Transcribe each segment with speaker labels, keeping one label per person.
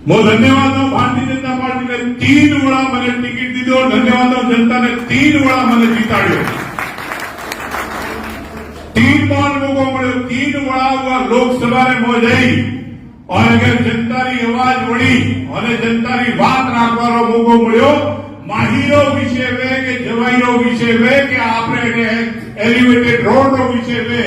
Speaker 1: मैं धन्यवाद हूं भारतीय जनता पार्टी ने 3 वेळा મને ટિકિટ દીધી और धन्यवाद हूं जनता ने 3 वेळा મને જીતાડ્યો। 3 बार लोगों को 3 वेळा हुआ लोकसभा ने मो जई और अगर जनता री आवाज वળી और जनता री बात રાખવાનો મોકો મળ્યો માહીરો વિશે વે કે જવાઈરો વિશે વે કે આપણે એલિવેટેડ રોડ નો વિશે વે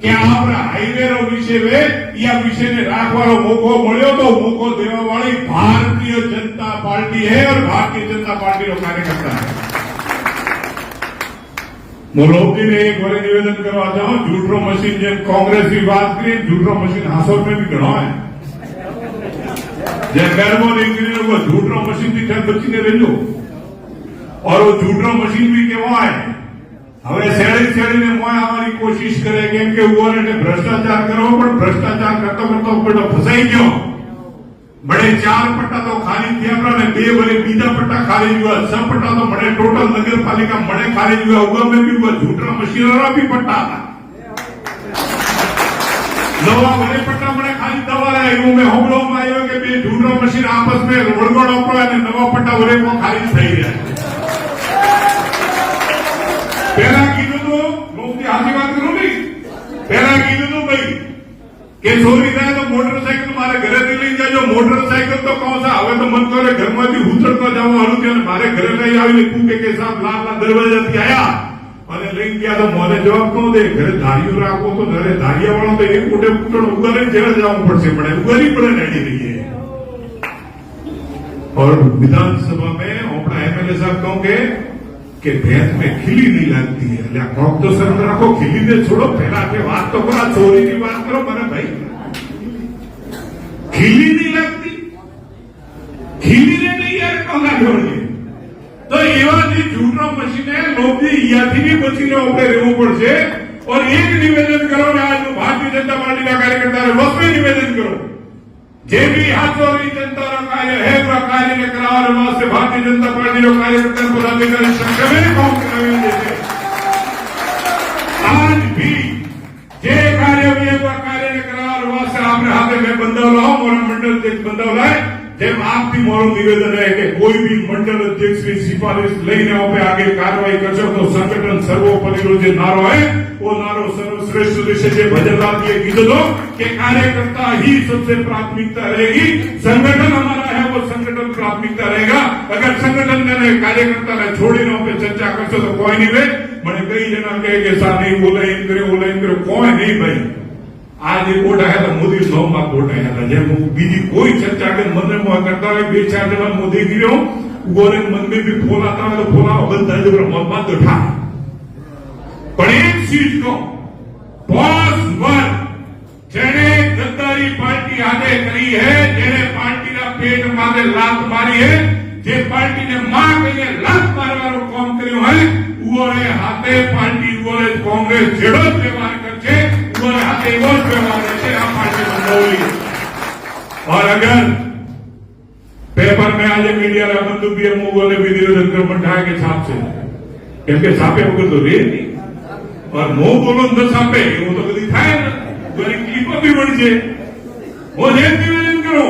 Speaker 1: કે આપણા હાઈવે નો વિશે વે या विषय ने રાખવાનો મોકો મળ્યો તો મોકો દેવા વાળી ભારતીય जनता पार्टी है और भारतीय जनता पार्टी નો કાર્યકર્તા है। मोलोबी ने एक बार निवेदन करवा चाहूं झूठो मशीन जेम कांग्रेस की बात करी झूठो मशीन हासोर में भी घणो है जे गर्मो निकली वो झूठो मशीन थी ठग बची ने रहो और वो झूठो मशीन भी केवो है હવે શેડી શેડીને મોય આવવાની કોશિશ કરે કેમ કે ઉવાને ભ્રષ્ટાચાર કરવો પણ ભ્રષ્ટાચાર કરતો કરતો પેલો ફસાઈ ગયો બડે 4 પટ્ટા તો ખાલી થયા ને 2 વરે બીજા પટ્ટા ખાલી हुआ 6 પટ્ટા તો બડે टोटल नगरपालिका बड़े खाली हुआ हुआ में भी हुआ झूठा मशीनों भी पट्टा था नवा बड़े पट्टा बड़े खाली दवा रहे वो में होमलो में आयो के बे झूठा मशीन आपस में वड़गोड़ अपरो ने नवा पट्टा वरे को खाली થઈ રહ્યા पहला कीधु तो लोग हाथी बात करो नहीं पहला कीधु तो भाई के चोरी થાય તો મોટરસાઇકલ મારે ઘરેથી લઈ જાજો મોટરસાઇકલ તો કહો છો હવે તો મન કરે ઘરમાંથી ઉતરતો જાવ હાલું ત્યાં મારે ઘરે લઈ આવીને કૂકે કે સાહેબ લાલા દરવાજાથી આયા અને લઈ ગયા તો મને જવાબ તો દે ઘરે ધારીઓ રાખો તો ઘરે ધારિયા વાળો તો એક મોટે પુટણ ઉગારે જેલ જવું પડશે પડે ઉગારી પડે નડી રહીએ और विधानसभा में अपना एमएलए साहब कहूं के भैंस में खिली नहीं लगती है એટલે કોક તો શરમ રાખો ખીલી ને છોડો પહેલા આપણે વાત તો કરો ચોરી ની વાત કરો મને ભાઈ ખીલી नहीं लगती खिली ने नहीं यार कहना छोड़िए तो એવા જે झूठो मशीन है लोग याથી भी બચીને આપણે રહેવું પડશે और एक निवेदन करो ने आज भारतीय जनता पार्टी का कार्यकर्ता ने वक्त में निवेदन करो जे भी हाथोरी जनता रा कार्य है वो कार्य ने करार वास्ते भारतीय जनता पार्टी रो कार्यकर्ता पदाधिकारी संगठन में काम करावे देते आज भी जे कार्य भी वो कार्य ने करार वास्ते आपने हाथे में बंधव लाओ और मंडल अध्यक्ष बंधव लाए જેમ આપથી મારું નિવેદન है कि कोई भी मंडल अध्यक्ष की सिफारिश લઈને આપણે आगे कार्रवाई કરશો तो संगठन सर्वोपरि रो जे नारो है वो नारो सर्वश्रेष्ठ देश जे भजनलाल जी कीधो तो कि कार्यकर्ता ही सबसे प्राथमिकता रहेगी संगठन हमारा है वो संगठन प्राथमिकता रहेगा अगर संगठन ने कार्यकर्ता ने छोड़ीने पे चर्चा करशो तो कोई नहीं भाई મને કઈ જણા કહે કે સા નહીં બોલે એમ કરે કોઈ નહીં ભાઈ आज एक वोट आया था मोदी 9 मार्क वोट आया था जब बीजी कोई चर्चा के मन में करता है 2-4 जना मोदी गिरो गोरे मन में भी फोन आता है तो फोन बंद है जो मत उठा पर एक चीज को बॉस वन जेने गद्दारी पार्टी आगे करी है जेने पार्टी का पेट मारे लात मारी है जे पार्टी ने मां के लात मारवानो काम कर्यो है वो हाथे पार्टी वो कांग्रेस जेड़ो व्यवहार करछे हाथे वो व्यवहार है आ पार्टी बंदौली और अगर पेपर में आज मीडिया रा बंधु भी मुगो ने वीडियो रंग मंडा के छाप से क्योंकि छापे वगैरह तो रे नहीं और मो बोलो न छापे वो तो कभी थाय ना गोरी क्लिप भी बन जे वो जे निवेदन करो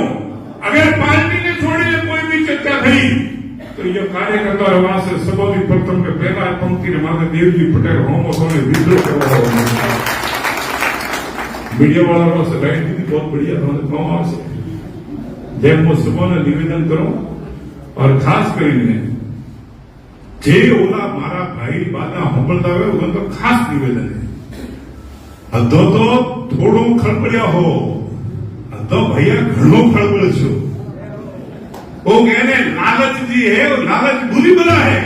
Speaker 1: अगर पार्टी ने छोड़ी कोई भी चर्चा थई तो ये कार्यकर्ता वहां से सबोधी प्रथम के पहला पंक्ति ने माने देवजी पटेल होमो सोने विद्रोह करवा मीडिया वाला से लाइन भी बहुत बढ़िया था कौन से जब मैं सुबह निवेदन करूं और खास કરીને જે ઓલા મારા ભાઈ બાદા સંભળતા હોય वो तो खास निवेदन है अधो तो थोड़ो खड़बड़िया हो अधो भैया घणो खड़बड़ छो वो कहने लालच जी है वो लालच बुरी बला है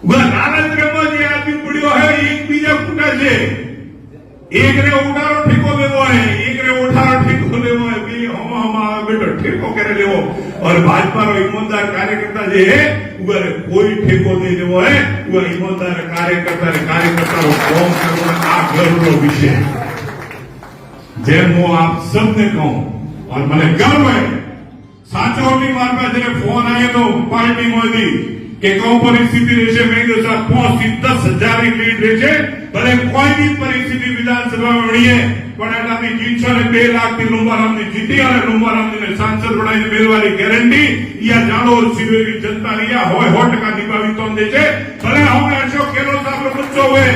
Speaker 1: वो लालच रमो जी आदमी पड़ियो है एक बीजा फूटा छे एक रे उठारो ठेको लेवो है एक रे उठारो ठेको लेवो है बी हम बेटो ठेको करे लेवो और भाजपा रो ईमानदार कार्यकर्ता जे है उगरे कोई ठेको दे देवो है वो ईमानदार कार्यकर्ता रो काम करवा आ गर्वनो विषय जेम હું આપ सबने कहूं और મને गर्व है સાચોની મારપા જને ફોન આયો તો પાર્ટી મોદી કે કઉ પરિસ્થિતિ રહેશે મેં તો 5 થી 10,000 ની લીડ રહેશે ભલે કોઈ બી પરિસ્થિતિ વિધાનસભામાં મળીએ પણ એનાથી જીતશો ને 2 લાખથી લુંબારામની જીતી અને લુંબારામની સાંસદ બનાવીને મેળવાની ગેરંટી યા જાલોર સિરોની જનતા રહ્યા હોય 100% નિભાવી તો દે છે ભલે હવે અશોક ગેહલોત સાહેબનો મુદ્દો હોય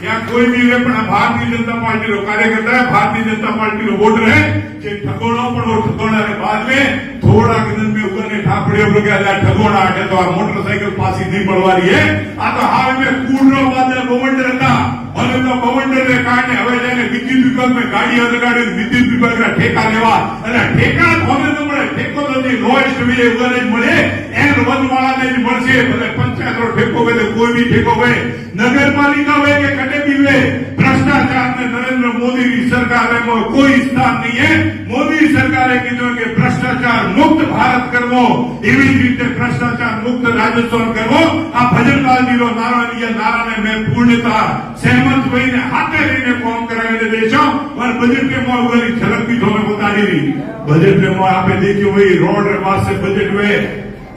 Speaker 1: या कोई भी वे पण भारतीय जनता पार्टी रो कार्यकर्ता है भारतीय जनता पार्टी रो वोटर है जे ठगोड़ो पण और ठगोड़ा के बाद में थोड़ा के दिन में ऊपर ने ठापड़े हो गया ठगोड़ा है तो आ मोटरसाइकिल पासी नहीं पड़वारी है आ तो हाल में कूड़नो बादल बवंडर था और तो बवंडर ने काने હવે જાને વિદ્યુત વિભાગ में ગાડી લગાડી વિદ્યુત વિભાગના ઠેકા લેવા અને ઠેકા હોમે તો મળે ઠેકો તો જે લોએસ્ટ વે ઉગને મળે એન વનવાળાને જ મળશે ભલે પંચાયત રો ઠેકો હોય કોઈ भी ઠેકો હોય नगरपालिका वे के कटे भी वे भ्रष्टाचार में नरेंद्र मोदी की सरकार में कोई स्थान नहीं है मोदी सरकार कीधुं के भ्रष्टाचार मुक्त भारत करवो एवी रीते भ्रष्टाचार मुक्त राजस्थान करवो आ भजनलालजी रो नारा ने मैं पूर्णता सहमत होईने हाथे लईने काम करावीने देशो और बजट में मोगरी झलक भी थोड़े बताई रही बजट में आपे देखियो वही रोड वास्ते बजट में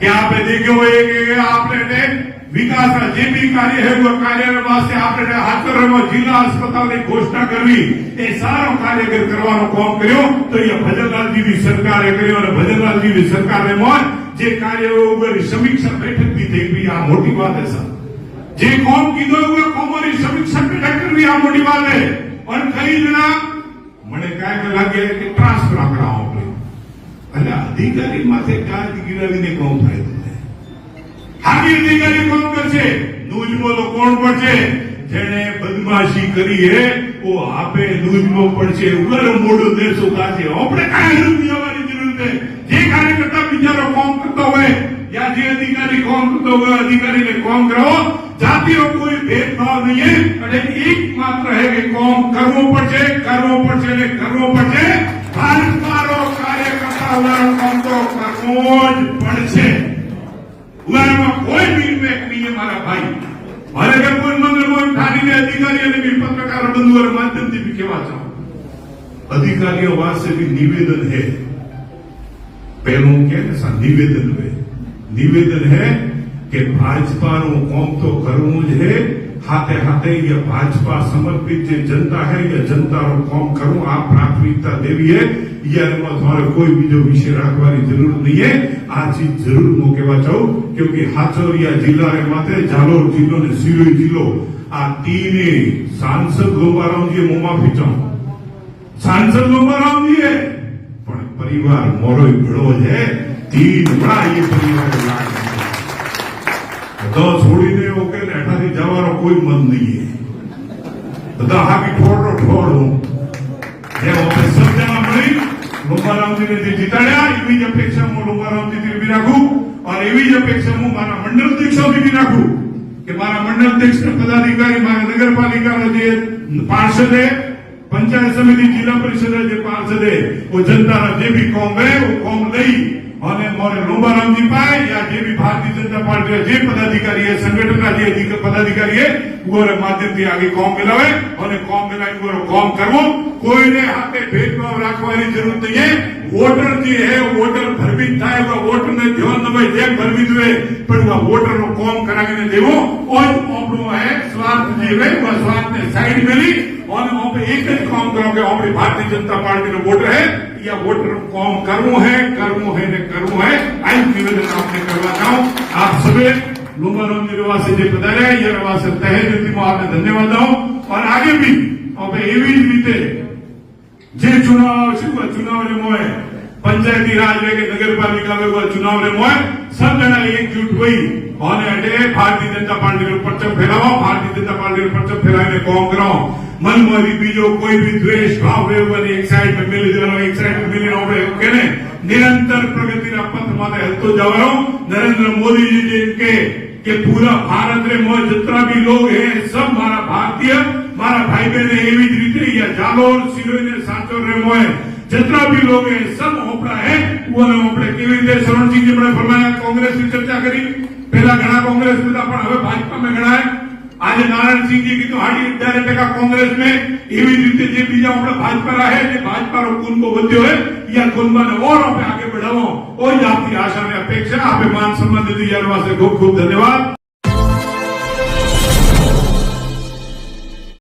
Speaker 1: क्या आपने देखियो वही कि आपने विकास का जे भी कार्य है वो कार्य वास्ते आपने हाथर जिला अस्पताल की घोषणा करवी ए सारो कार्य करवानो काम कर्यो तो ये भजनलालजी की सरकारे कर्यो और भजनलालजी की सरकार ने मोय जे कार्य उगर समीक्षा बैठक भी थई भी आ मोटी बात है सर जे काम कीधो वो कामोनी समीक्षा बैठक करवी आ मोटी बात है और कई जना मने काय के लागे कि ट्रांसफर कराओ એટલે અધિકારી માથે કાર્ડ ગિરાવીને કોણ ફાયદો હાવી અધિકારી કોણ કરશે ન્યૂઝમાં તો કોણ પડશે જેણે બદમાશી કરી હે ઓ આપે ન્યૂઝમાં પડશે ઉગર મોડો દેશો કાશે આપણે કાંઈ રૂપિયાની જરૂર છે જે કાર્યકર્તા બિચારો કામ કરતો હોય या જે અધિકારી કામ કરતો હોય અધિકારીને કામ કરાવો જાતિનો કોઈ ભેદભાવ નહીં है અને એકમાત્ર है કે કામ કરવું પડશે અને કરવું પડશે ભારતનો કાર્યકર્તા વાળો કામ તો કરવો જ પડશે ઉદાહરણમાં કોઈ भी इम्पैक्ट नहीं है मारा भाई मारे के कोई मंगल मोहन ठानी ने अधिकारियों ने भी पत्रकार बंधुओं के माध्यम से भी कहवा चाहूं अधिकारियों वास्ते भी निवेदन है पहलों के ऐसा निवेदन है कि भाजपा नो काम तो करवू ज है हाथे हाथे या भाजपा समर्पित जो जनता है या जनता रो काम करूं आप प्राथमिकता देवी है या तुम्हारे कोई बीजो विषय रखवानी जरूरत नहीं है आ चीज जरूर मो कहवा चाहूं क्योंकि हाचोरिया जिला रे माथे जालोर जिलो ने सिरोही जिलो आ तीने सांसद लोबाराम जी मो माफी चाहूं सांसद लोबाराम जी है पण परिवार मोरो भड़ो है तीन बड़ा ये परिवार लाग तो छोड़ीने ओके एठाથી જવાનો કોઈ મન નહીં है બધા હાકી ઠોડો જે ઓફિસ સમજાવા મળી લોબારામજી ને જીતાડ્યા એવી જ અપેક્ષા હું લોબારામજી થી બી રાખું और એવી જ અપેક્ષા હું મારા મંડળ અધ્યક્ષો બી રાખું કે મારા મંડળ અધ્યક્ષ પદાધિકારી મારા નગરપાલિકાનો જે પાર્ષદ है पंचायत समिति जिला परिषद जो पार्षद है वो जनता जे भी काम है वो काम लई અને મોરે લોબારામજી પાય या जे भी भारतीय जनता पार्टी जे पदाधिकारी है संगठन का जे पदाधिकारी है वो माध्यम थी आगे काम मिलावे और काम मिलाई वो काम करवो कोई ने हाथे भेदभाव राखवानी जरूरत नहीं है वोटर जी है वोटर भरभीत थाय वो वोटर ने ध्यान दबाई जे भरभीत हुए पर वो वोटर नो काम करावीने देवो और આપણો है स्वार्थ जे है वो स्वार्थ ने साइड में ली और आप एक ही काम करो कि हमारी Bharatiya Janata party no voter है या वोटर काम करवो है आई निवेदन आपने करवा चाहूं आप सभी लोबाराम जी वास्ते जे पधारे ये वास्ते तहे दिल में आपने धन्यवाद दो और आगे भी अब एवी रीते जे चुनाव रे मोए पंचायती राज रे के नगरपालिका रे चुनाव रे मोए सब जना एकजुट हुई और अटे भारतीय जनता पार्टी रो परचम फैलावो भारतीय जनता पार्टी रो परचम फैलाने काम करो मन में बीजो कोई भी द्वेष भाव रे एक साइड में मिल जानो एक साइड में मिली नो कहने निरंतर प्रगति ना पथ माथे हलतो जावो नरेंद्र मोदी जी इनके कि पूरा भारत रे मोय जितना भी लोग हैं सब मारा भारतीय मारा भाई बहन एवी रीते या जालोर सिरोही ने सांचोर रे मोय जितना भी लोग हैं सब ओपड़ा है वो ओपड़े केवी रीते शरण सिंह जी ने फरमाया कांग्रेस की चर्चा करी पहला घना कांग्रेस में था पण હવે भाजपा में घना है आज नारायण सिंह जी की तो 8% कांग्रेस में एवी रीते जे बीजा अपना भाजपा रहा है भाजपा रो कुन को बध्यो है या कुनबा ने और आगे बढ़ावो और आपकी आशा ने अपेक्षा आप मान सम्मान दीजिए वास्ते खूब खूब धन्यवाद।